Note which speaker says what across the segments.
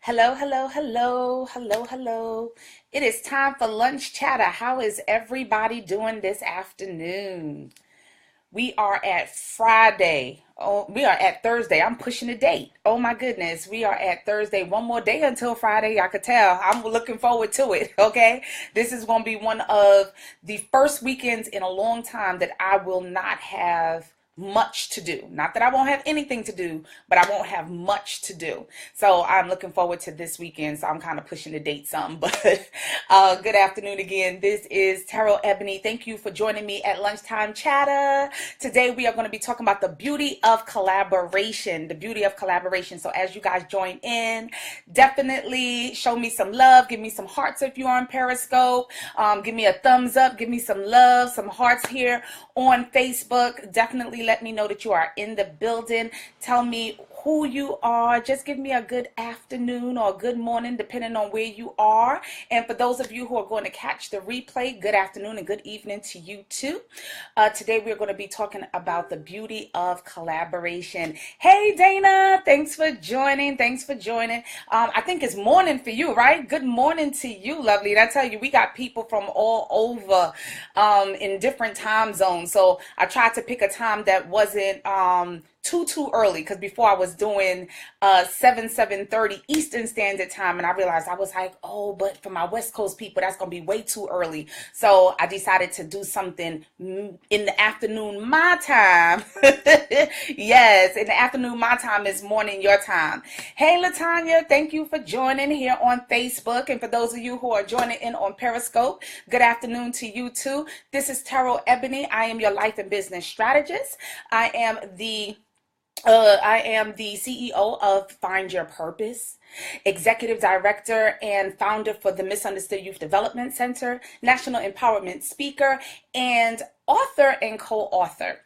Speaker 1: Hello, hello, hello, hello, hello. It is time for lunch chatter. How is everybody doing this afternoon? We are at Friday. Oh, we are at Thursday. I'm pushing the date. Oh my goodness. We are at Thursday. One more day until Friday. I could tell. I'm looking forward to it. Okay. This is going to be one of the first weekends in a long time that I will not have much to do. Not that I won't have anything to do, but I won't have much to do. So I'm looking forward to this weekend. So I'm kind of pushing the date some, but good afternoon again. This is Terrell Ebony. Thank you for joining me at Lunchtime Chatter. Today we are going to be talking about the beauty of collaboration. The beauty of collaboration. So as you guys join in, definitely show me some love. Give me some hearts if you're on Periscope. Give me a thumbs up. Give me some love, some hearts here on Facebook. Definitely let me know that you are in the building. Tell me who you are. Just give me a good afternoon or a good morning, depending on where you are. And for those of you who are going to catch the replay, good afternoon and good evening to you too. Today we're going to be talking about the beauty of collaboration. Hey Dana, thanks for joining. Thanks for joining. I think it's morning for you, right? Good morning to you, lovely. And I tell you, we got people from all over in different time zones. So I tried to pick a time that wasn't too early, because before I was doing 7:30 Eastern Standard Time, and I realized I was like, oh, but for my West Coast people that's gonna be way too early. So I decided to do something in the afternoon my time. Yes, in the afternoon my time is morning your time. Hey Latanya, thank you for joining here on Facebook, and for those of you who are joining in on Periscope, good afternoon to you too. This is Terrell Ebony. I am your life and business strategist. I am the CEO of Find Your Purpose, Executive Director and founder for the Misunderstood Youth Development Center, National Empowerment Speaker, and author and co-author.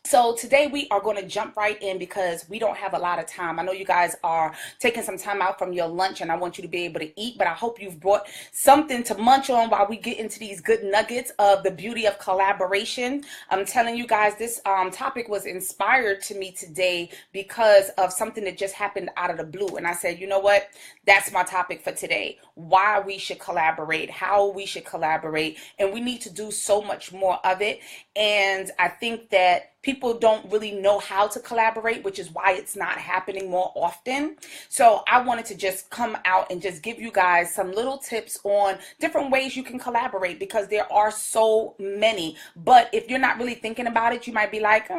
Speaker 1: So today we are going to jump right in because we don't have a lot of time. I know you guys are taking some time out from your lunch and I want you to be able to eat, but I hope you've brought something to munch on while we get into these good nuggets of the beauty of collaboration. I'm telling you guys, this topic was inspired to me today because of something that just happened out of the blue. And I said, you know what? That's my topic for today. Why we should collaborate, how we should collaborate, and we need to do so much more of it. And I think that people don't really know how to collaborate, which is why it's not happening more often. So I wanted to just come out and just give you guys some little tips on different ways you can collaborate, because there are so many. But if you're not really thinking about it, you might be like,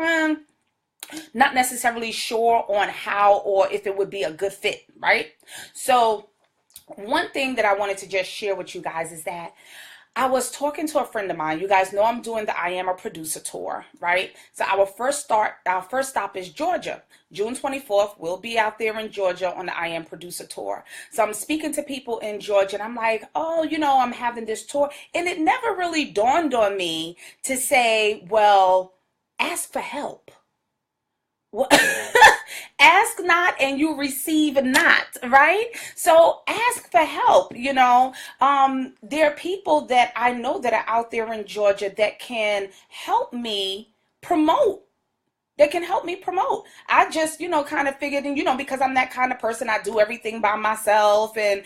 Speaker 1: not necessarily sure on how or if it would be a good fit, right? So one thing that I wanted to just share with you guys is that I was talking to a friend of mine. You guys know I'm doing the I Am a Producer tour, right? So our first stop is Georgia. June 24th, we'll be out there in Georgia on the I Am Producer tour. So I'm speaking to people in Georgia and I'm like, oh, I'm having this tour. And it never really dawned on me to say, well, ask for help. Well, ask not and you receive not, right? So ask for help. There are people that I know that are out there in Georgia that can help me promote. They can help me promote. I just, kind of figured, and, because I'm that kind of person, I do everything by myself and,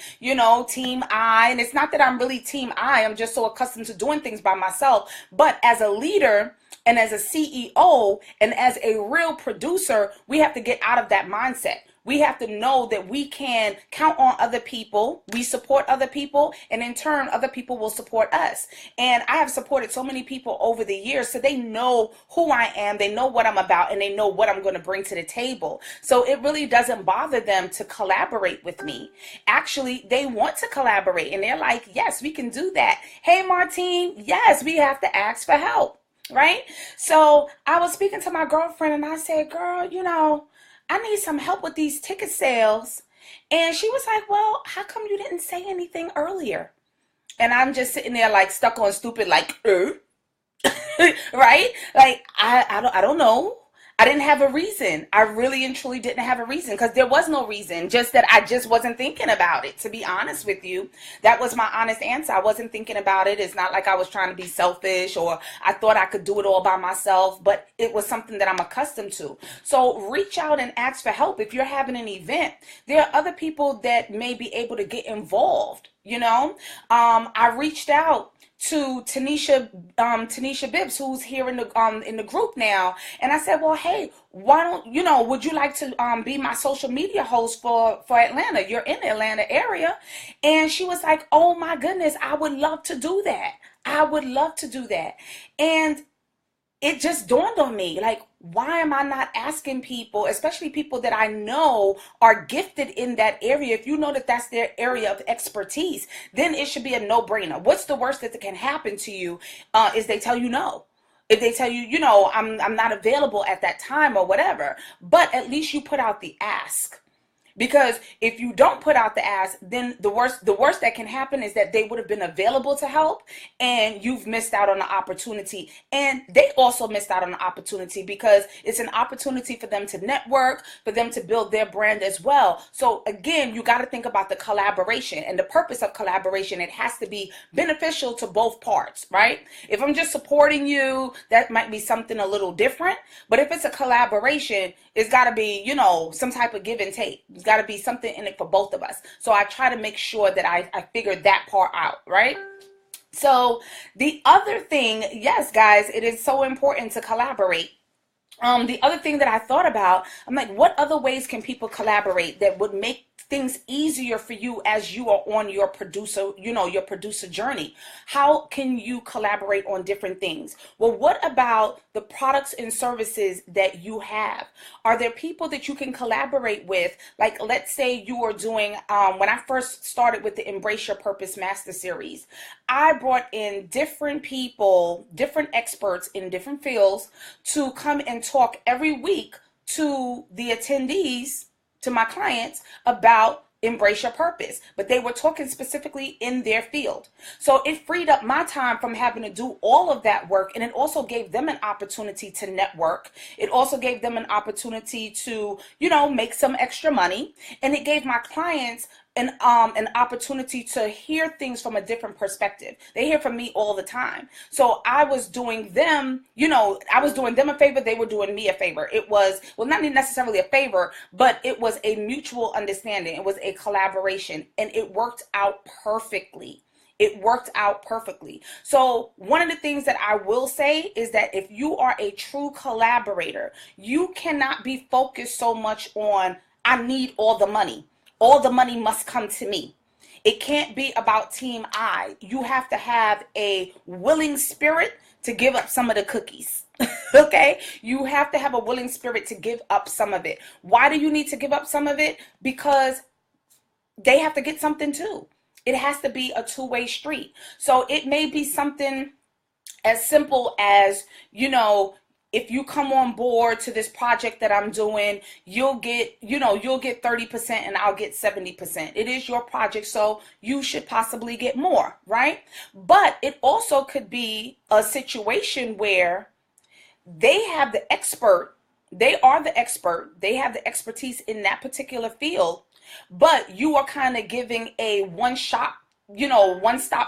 Speaker 1: team I. And it's not that I'm really team I. I'm just so accustomed to doing things by myself. But as a leader and as a CEO and as a real producer, we have to get out of that mindset. We have to know that we can count on other people. We support other people, and in turn, other people will support us. And I have supported so many people over the years, so they know who I am, they know what I'm about, and they know what I'm going to bring to the table. So it really doesn't bother them to collaborate with me. Actually, they want to collaborate, and they're like, yes, we can do that. Hey, Martine, yes, we have to ask for help, right? So I was speaking to my girlfriend, and I said, girl, I need some help with these ticket sales. And she was like, well, how come you didn't say anything earlier? And I'm just sitting there like stuck on stupid, like, right? Like, I don't know. I didn't have a reason. I really and truly didn't have a reason, because there was no reason. Just that I just wasn't thinking about it, to be honest with you. That was my honest answer. I wasn't thinking about it. It's not like I was trying to be selfish or I thought I could do it all by myself, but it was something that I'm accustomed to. So reach out and ask for help. If you're having an event, there are other people that may be able to get involved. I reached out to Tanisha Bibbs, who's here in the group now, and I said, well, hey, why don't would you like to be my social media host for Atlanta? You're in the Atlanta area. And she was like, oh my goodness, I would love to do that. I would love to do that. And it just dawned on me, like, why am I not asking people, especially people that I know are gifted in that area? If you know that that's their area of expertise, then it should be a no-brainer. What's the worst that can happen to you is they tell you no. If they tell you, I'm not available at that time or whatever, but at least you put out the ask. Because if you don't put out the ask, then the worst that can happen is that they would have been available to help and you've missed out on the opportunity. And they also missed out on the opportunity because it's an opportunity for them to network, for them to build their brand as well. So again, you got to think about the collaboration and the purpose of collaboration. It has to be beneficial to both parts, right? If I'm just supporting you, that might be something a little different. But if it's a collaboration, it's got to be, some type of give and take. There's got to be something in it for both of us. So I try to make sure that I figure that part out, right? So the other thing, yes, guys, it is so important to collaborate. The other thing that I thought about, I'm like, what other ways can people collaborate that would make things easier for you as you are on your producer journey? How can you collaborate on different things? Well, what about the products and services that you have? Are there people that you can collaborate with? Like, let's say you are doing, when I first started with the Embrace Your Purpose Master Series, I brought in different people, different experts in different fields to come and talk every week to the attendees, to my clients, about Embrace Your Purpose, but they were talking specifically in their field. So it freed up my time from having to do all of that work, and it also gave them an opportunity to network. It also gave them an opportunity to, make some extra money, and it gave my clients an opportunity to hear things from a different perspective. They hear from me all the time. So I was doing them, a favor. They were doing me a favor. It was, well, not necessarily a favor, but it was a mutual understanding. It was a collaboration, and it worked out perfectly. It worked out perfectly. So one of the things that I will say is that if you are a true collaborator, you cannot be focused so much on, I need all the money. All the money must come to me. It can't be about Team I. You have to have a willing spirit to give up some of the cookies. Okay? You have to have a willing spirit to give up some of it. Why do you need to give up some of it? Because they have to get something too. It has to be a two-way street. So it may be something as simple as, if you come on board to this project that I'm doing, you'll get 30% and I'll get 70%. It is your project, so you should possibly get more, right? But it also could be a situation where they have the expert, they are the expert, they have the expertise in that particular field, but you are kind of giving a one-stop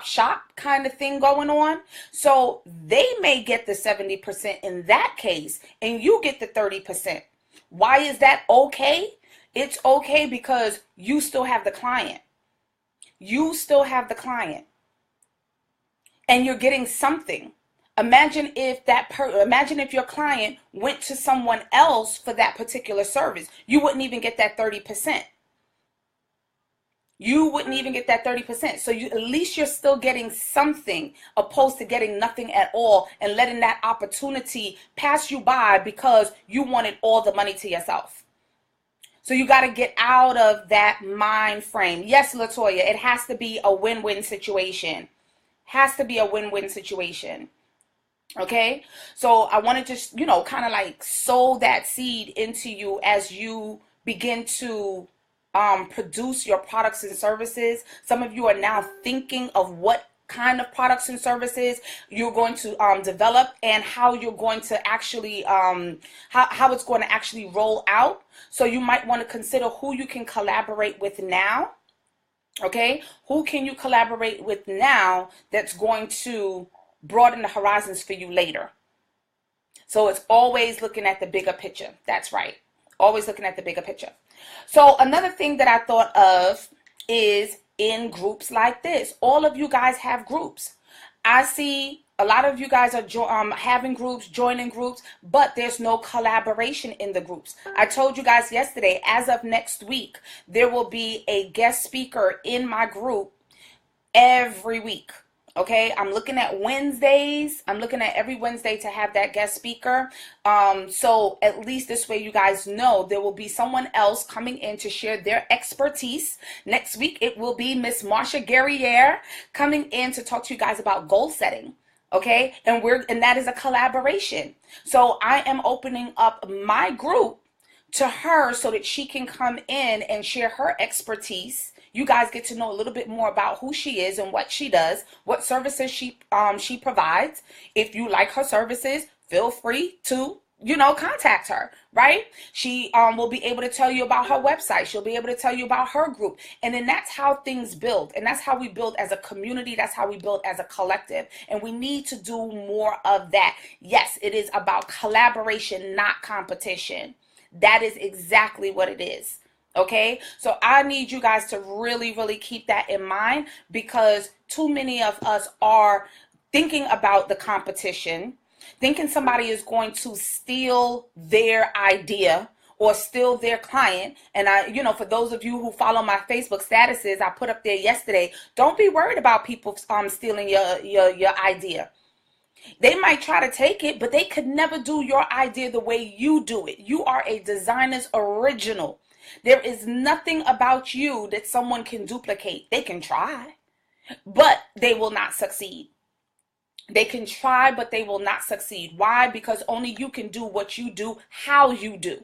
Speaker 1: shop kind of thing going on. So they may get the 70% in that case, and you get the 30%. Why is that okay? It's okay because you still have the client. You still have the client. And you're getting something. Imagine if your client went to someone else for that particular service. You wouldn't even get that 30%. You wouldn't even get that 30%. So at least you're still getting something, opposed to getting nothing at all and letting that opportunity pass you by because you wanted all the money to yourself. So you got to get out of that mind frame. Yes, Latoya, it has to be a win-win situation. Has to be a win-win situation. Okay? So I want to just, kind of like sow that seed into you as you begin to produce your products and services. Some of you are now thinking of what kind of products and services you're going to develop, and how you're going to actually how it's going to actually roll out. So you might want to consider who you can collaborate with now. Okay, who can you collaborate with now that's going to broaden the horizons for you later? So it's always looking at the bigger picture. That's right, always looking at the bigger picture. So another thing that I thought of is in groups like this. All of you guys have groups. I see a lot of you guys are having groups, joining groups, but there's no collaboration in the groups. I told you guys yesterday, as of next week, there will be a guest speaker in my group every week. Okay, I'm looking at Wednesdays. I'm looking at every Wednesday to have that guest speaker. So at least this way you guys know there will be someone else coming in to share their expertise. Next week, it will be Miss Marsha Guerriere coming in to talk to you guys about goal setting. Okay, and that is a collaboration. So I am opening up my group to her so that she can come in and share her expertise. You guys get to know a little bit more about who she is and what she does, what services she provides. If you like her services, feel free to, contact her, right? She will be able to tell you about her website. She'll be able to tell you about her group. And then that's how things build. And that's how we build as a community. That's how we build as a collective. And we need to do more of that. Yes, it is about collaboration, not competition. That is exactly what it is. Okay, so I need you guys to really, really keep that in mind, because too many of us are thinking about the competition, thinking somebody is going to steal their idea or steal their client. And for those of you who follow my Facebook statuses, I put up there yesterday, don't be worried about people stealing your idea. They might try to take it, but they could never do your idea the way you do it. You are a designer's original. There is nothing about you that someone can duplicate. They can try, but they will not succeed. They can try, but they will not succeed. Why? Because only you can do what you do, how you do.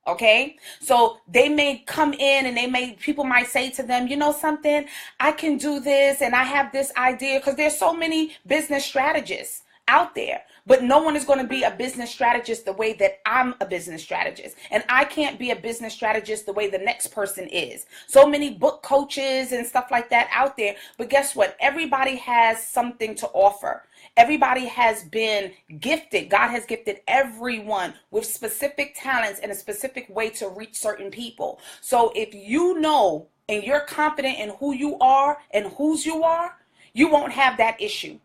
Speaker 1: Okay, so they may come in and people might say to them, you know something, I can do this and I have this idea, because there's so many business strategists out there, but no one is going to be a business strategist the way that I'm a business strategist, and I can't be a business strategist the way the next person is. So many book coaches and stuff like that out there, but guess what? Everybody has something to offer. Everybody has been gifted. God has gifted everyone with specific talents and a specific way to reach certain people. So if you know and you're confident in who you are and whose you are, you won't have that issue.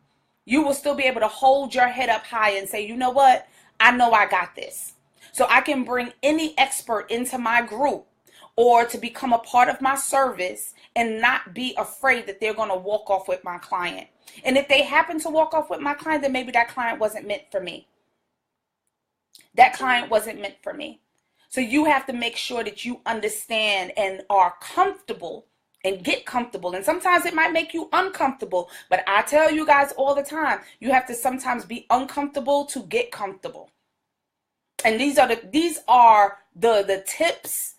Speaker 1: You will still be able to hold your head up high and say, you know what? I know I got this. So I can bring any expert into my group or to become a part of my service and not be afraid that they're going to walk off with my client. And if they happen to walk off with my client, then maybe that client wasn't meant for me. That client wasn't meant for me. So you have to make sure that you understand and are comfortable and get comfortable. And sometimes it might make you uncomfortable, but I tell you guys all the time, you have to sometimes be uncomfortable to get comfortable. And these are the tips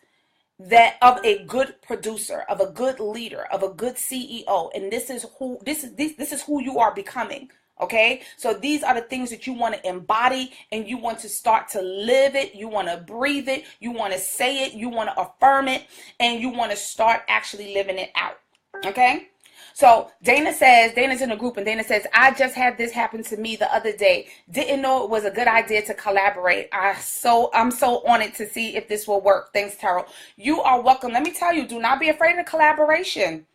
Speaker 1: that of a good producer, of a good leader, of a good CEO. And this is who you are becoming. Okay, so these are the things that you want to embody, and you want to start to live it. You want to breathe it. You want to say it. You want to affirm it, and you want to start actually living it out. Okay, so Dana's in a group, and Dana says, I just had this happen to me the other day. Didn't know it was a good idea to collaborate. I'm so on it to see if this will work. Thanks, Terrell. You are welcome. Let me tell you, do not be afraid of collaboration.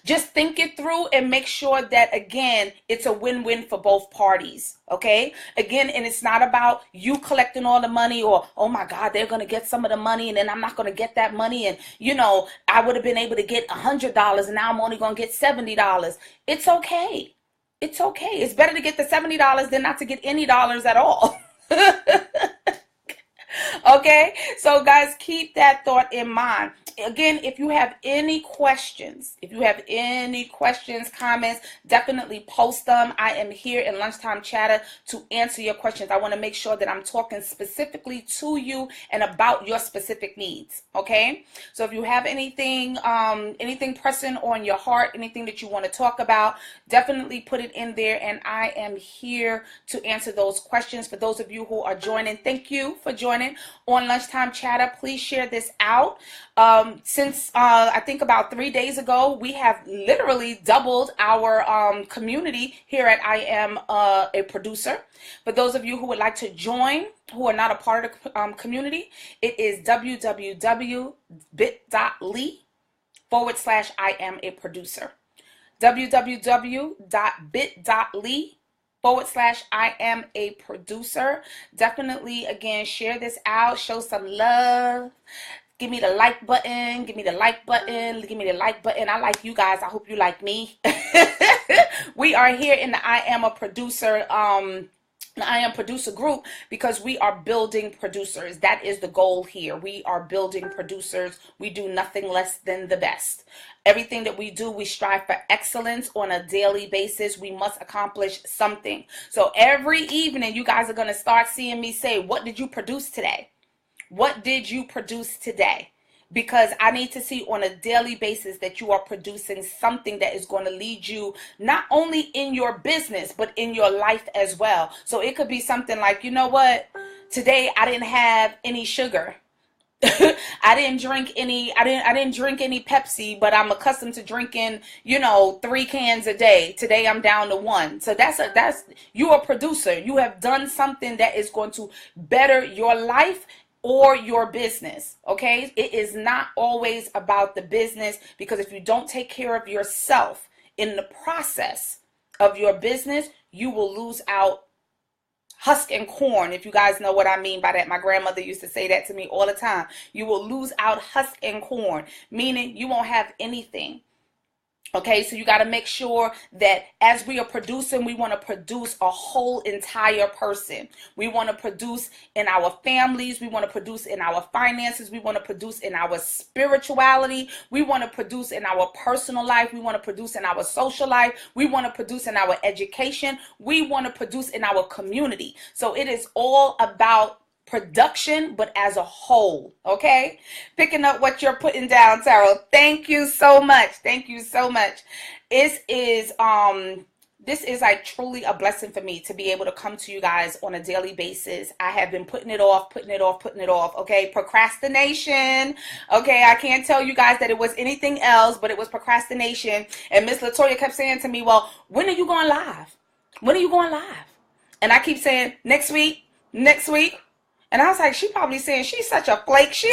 Speaker 1: Just think it through and make sure that, again, it's a win-win for both parties, okay? Again, and it's not about you collecting all the money or, oh my God, they're going to get some of the money and then I'm not going to get that money. And, I would have been able to get $100 and now I'm only going to get $70. It's okay. It's okay. It's better to get the $70 than not to get any dollars at all. Okay, so guys, keep that thought in mind. Again, if you have any questions, comments, definitely post them. I am here in Lunchtime Chatter to answer your questions. I want to make sure that I'm talking specifically to you and about your specific needs. Okay, so if you have anything, anything pressing on your heart, anything that you want to talk about, definitely put it in there, and I am here to answer those questions. For those of you who are joining, thank you for joining on Lunchtime Chatter. Please share this out. Since I think about 3 days ago, we have literally doubled our community here at I Am a Producer. For those of you who would like to join, who are not a part of the community, it is www.bit.ly/I Am a Producer. www.bit.ly/I Am a Producer. Definitely, again, share this out, show some love. Give me the like button, give me the like button, give me the like button. I like you guys. I hope you like me. We are here in the I Am a Producer I Am Producer group because we are building producers. That is the goal here. We are building producers. We do nothing less than the best. Everything that we do, we strive for excellence on a daily basis. We must accomplish something. So every evening, you guys are going to start seeing me say, what did you produce today? What did you produce today? Because I need to see on a daily basis that you are producing something that is going to lead you not only in your business, but in your life as well. So it could be something like, you know what? Today I didn't have any sugar. I didn't drink any Pepsi, but I'm accustomed to drinking, 3 cans a day. Today I'm down to 1. So that's you're a producer. You have done something that is going to better your life or your business. Okay, it is not always about the business, because if you don't take care of yourself in the process of your business, you will lose out husk and corn. If you guys know what I mean by that, my grandmother used to say that to me all the time. You will lose out husk and corn, meaning you won't have anything. Okay, so you got to make sure that as we are producing, we want to produce a whole entire person. We want to produce in our families. We want to produce in our finances. We want to produce in our spirituality. We want to produce in our personal life. We want to produce in our social life. We want to produce in our education. We want to produce in our community. So it is all about production, but as a whole. Okay, picking up what you're putting down, Taro. Thank you so much. Thank you so much. This is like truly a blessing for me to be able to come to you guys on a daily basis. I have been putting it off. Okay, procrastination. Okay, I can't tell you guys that it was anything else, but it was procrastination. And Miss Latoya kept saying to me, well, when are you going live? When are you going live? And I keep saying next week. And I was like, she probably saying she's such a flake. She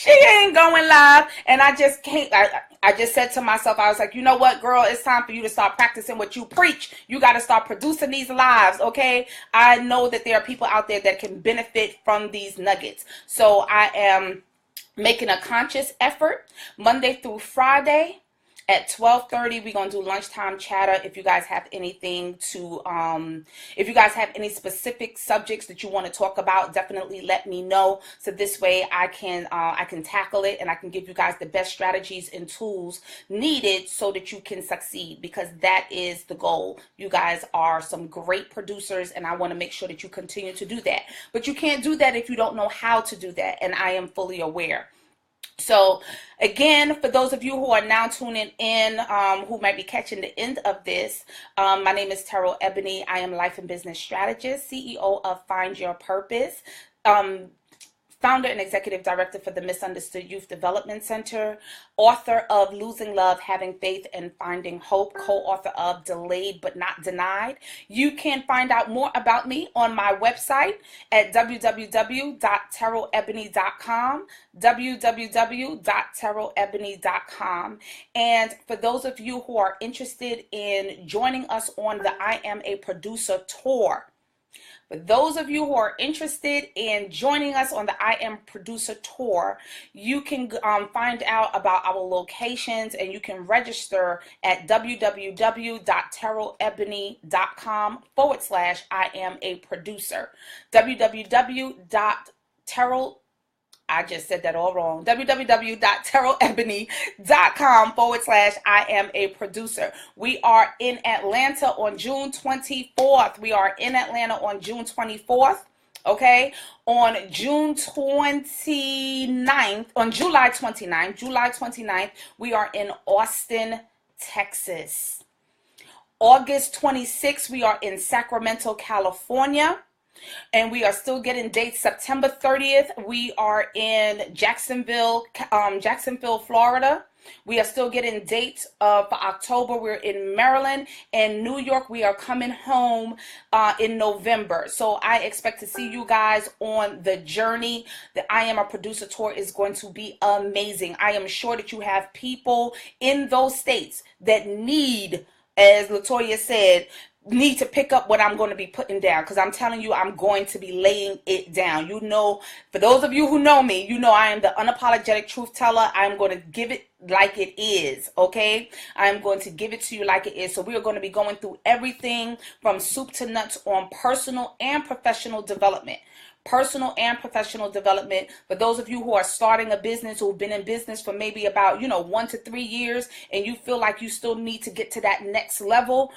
Speaker 1: ain't going live. And I just can't. I just said to myself, I was like, you know what, girl, it's time for you to start practicing what you preach. You got to start producing these lives, okay? I know that there are people out there that can benefit from these nuggets. So I am making a conscious effort Monday through Friday. At 12:30, we're going to do lunchtime chatter. If you guys have anything to, if you guys have any specific subjects that you want to talk about, definitely let me know. So this way I can tackle it, and I can give you guys the best strategies and tools needed so that you can succeed, because that is the goal. You guys are some great producers, and I want to make sure that you continue to do that. But you can't do that if you don't know how to do that, and I am fully aware. So again, for those of you who are now tuning in, who might be catching the end of this, my name is Taro Ebony. I am life and business strategist, CEO of Find Your Purpose, founder and executive director for the Misunderstood Youth Development Center, author of Losing Love, Having Faith, and Finding Hope, co-author of Delayed But Not Denied. You can find out more about me on my website at www.taroebony.com, www.taroebony.com. And for those of you who are interested in joining us on the I Am a Producer tour, For those of you who are interested in joining us on the I Am Producer Tour, you can find out about our locations, and you can register at www.terrellebony.com/I am a producer. www.terrell I just said that all wrong. www.terrellebony.com/I am a producer. We are in Atlanta on June 24th. We are in Atlanta on June 24th. Okay. On June 29th, on July 29th, we are in Austin, Texas. August 26th, we are in Sacramento, California. And we are still getting dates. September 30th, we are in Jacksonville, Florida. We are still getting dates for October. We're in Maryland and New York. We are coming home in November. So I expect to see you guys on the journey. The I Am a Producer Tour is going to be amazing. I am sure that you have people in those states that need, as Latoya said, need to pick up what I'm going to be putting down, because I'm telling you, I'm going to be laying it down. You know, for those of you who know me, you know I am the unapologetic truth teller. I'm going to give it like it is, okay? I'm going to give it to you like it is. So we are going to be going through everything from soup to nuts on personal and professional development. Personal and professional development. For those of you who are starting a business, who've been in business for maybe about 1 to 3 years, and you feel like you still need to get to that next level,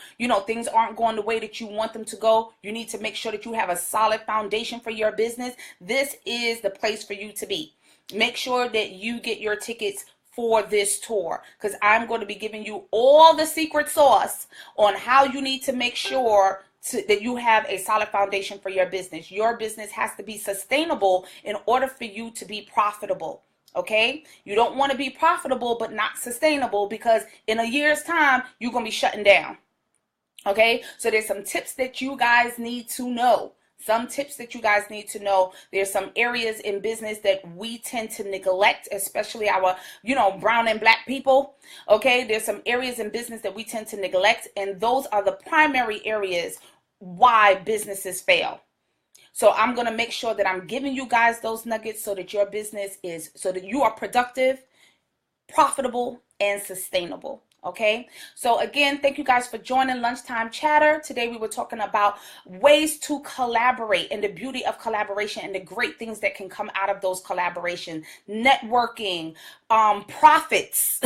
Speaker 1: things aren't going the way that you want them to go, you need to make sure that you have a solid foundation for your business. This is the place for you to be. Make sure that you get your tickets for this tour, because I'm going to be giving you all the secret sauce on how you need to make sure that you have a solid foundation for your business. Your business has to be sustainable in order for you to be profitable. Okay? You don't want to be profitable but not sustainable, because in a year's time, you're going to be shutting down. Okay? So there's some tips that you guys need to know. There's some areas in business that we tend to neglect, especially our, brown and black people. Okay? There's some areas in business that we tend to neglect, and those are the primary areas why businesses fail. So I'm going to make sure that I'm giving you guys those nuggets so that your business so that you are productive, profitable, and sustainable. Okay, so again, thank you guys for joining Lunchtime Chatter. Today we were talking about ways to collaborate and the beauty of collaboration and the great things that can come out of those collaborations. Networking, profits,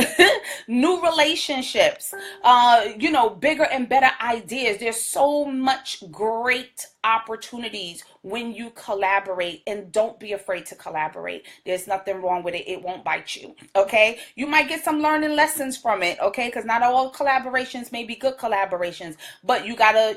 Speaker 1: new relationships, bigger and better ideas. There's so much great opportunities when you collaborate, and don't be afraid to collaborate. There's nothing wrong with it. It won't bite you. Okay, you might get some learning lessons from it. Okay, because not all collaborations may be good collaborations, but you gotta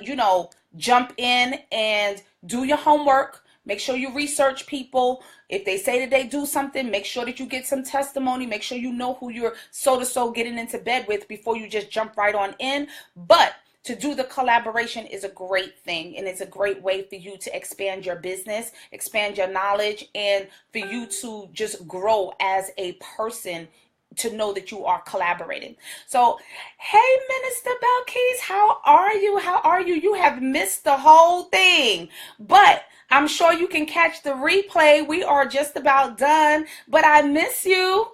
Speaker 1: jump in and do your homework. Make sure you research people. If they say that they do something, make sure that you get some testimony. Make sure you know who you're so getting into bed with before you just jump right on in. But to do the collaboration is a great thing, and it's a great way for you to expand your business, expand your knowledge, and for you to just grow as a person, to know that you are collaborating. So, hey, Minister Belkis, how are you? You have missed the whole thing, but I'm sure you can catch the replay. We are just about done, but I miss you.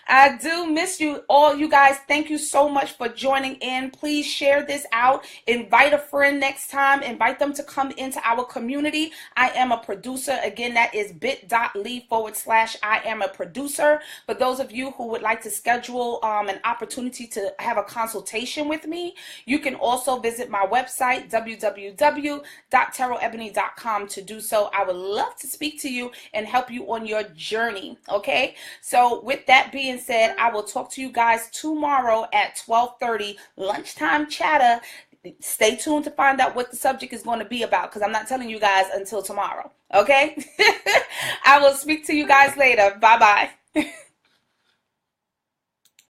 Speaker 1: I do miss you all. You guys, thank you so much for joining in. Please share this out. Invite a friend next time. Invite them to come into our community. I Am a Producer. Again, that is bit.ly/I Am a Producer. For those of you who would like to schedule an opportunity to have a consultation with me, you can also visit my website, www.terrellebony.com, to do so. I would love to speak to you and help you on your journey. Okay? So with that being said, I will talk to you guys tomorrow at 12:30, Lunchtime Chatter. Stay tuned to find out what the subject is going to be about, because I'm not telling you guys until tomorrow. Okay? I will speak to you guys later. Bye-bye.